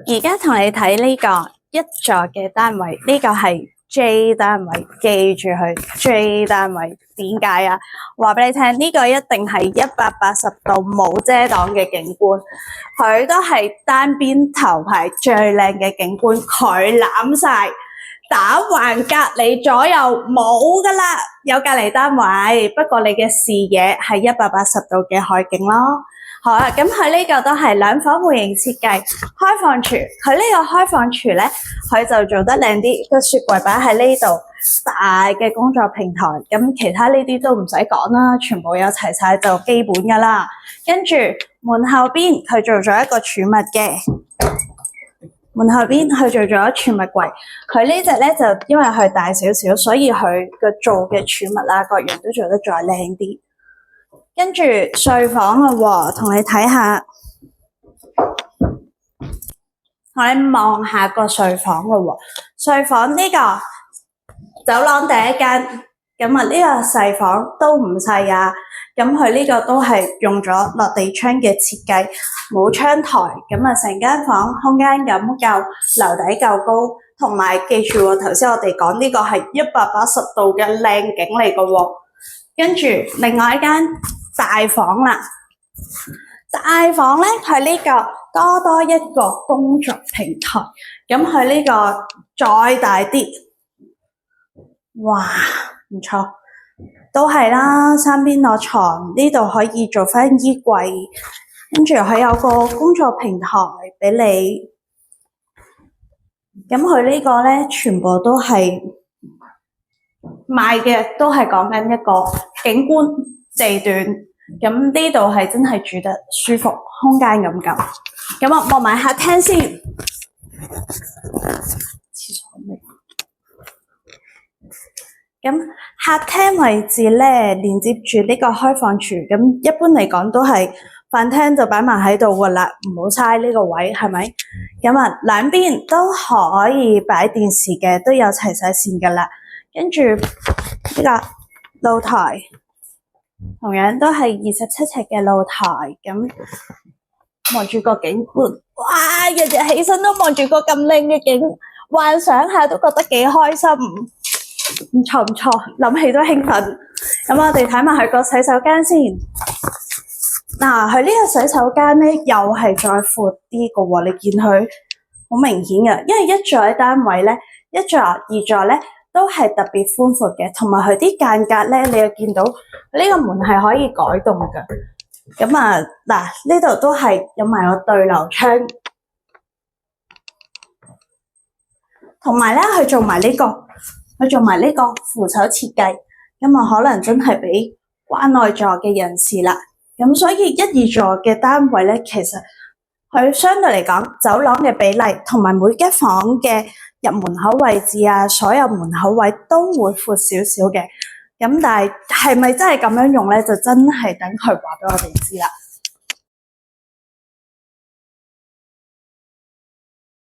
而家同你睇呢個一座嘅單位，呢個係 J 單位，記住佢 J 單位。點解啊？話俾你聽，呢個一定係180度冇遮擋嘅景觀，佢都係單邊頭排最靚嘅景觀，佢攬晒打橫隔離左右冇噶啦，有隔離單位，不過你嘅視野係180度嘅海景咯。好啦，咁佢呢個都係兩房戶型設計，開放廚。佢呢個開放廚咧，佢就做得靚啲，個雪櫃擺喺呢度，大嘅工作平台。咁其他呢啲都唔使講啦，全部有齊晒就基本噶啦。跟住門後邊佢做咗一個儲物嘅，門後邊佢做咗儲物櫃。佢呢隻咧就因為佢大少少，所以佢個做嘅儲物啊各樣都做得再靚啲。跟住睡房啦喎，同你睇下，同你望下個睡房啦喎。睡房呢個走廊第一間，咁啊呢個細房都唔細啊。咁佢呢個都係用咗落地窗嘅設計，冇窗台，咁啊成間房空間感夠，樓底夠高，同埋記住喎，頭先我哋講呢個係180度嘅靚景嚟噶喎。跟住另外一間大房啦，大房咧佢呢個多一個工作平台，咁佢呢個再大啲，哇唔錯，都係啦，三邊落床，呢度可以做翻衣櫃，跟住佢有個工作平台俾你，咁佢呢個咧全部都係賣嘅，都係講緊一個景觀地段。咁呢度係真係住得舒服，空間咁夠。咁我望埋客廳先，廁所未？咁客廳位置咧，連接住呢個開放廚，咁一般嚟講都係飯廳就擺埋喺度噶啦，唔好嘥呢個位，係咪？咁啊，兩邊都可以擺電視嘅，都有齊晒線噶啦。跟住呢個露台。同樣都係27尺嘅露台，咁望住個景觀，哇！日日起身都望住個咁靚嘅景，幻想下都覺得幾開心，唔錯唔錯，諗起都興奮。咁我哋睇埋佢個洗手間先。嗱，佢呢個洗手間咧又係再闊啲嘅喎，你見佢好明顯嘅，因為一座嘅單位咧，一座二座咧。都係特別寬闊嘅，同埋佢啲間隔咧，你又見到呢個門係可以改動嘅。咁啊，嗱呢度都係有埋個對流窗，同埋咧佢做埋呢個扶手設計，咁啊可能真係俾關愛座嘅人士啦。咁所以一二座嘅單位咧，其實佢相對嚟講走廊嘅比例同埋每間房嘅入門口位置啊，所有門口位都會闊少少嘅，咁但係咪真係咁樣用咧？就真係等佢話俾我哋知啦。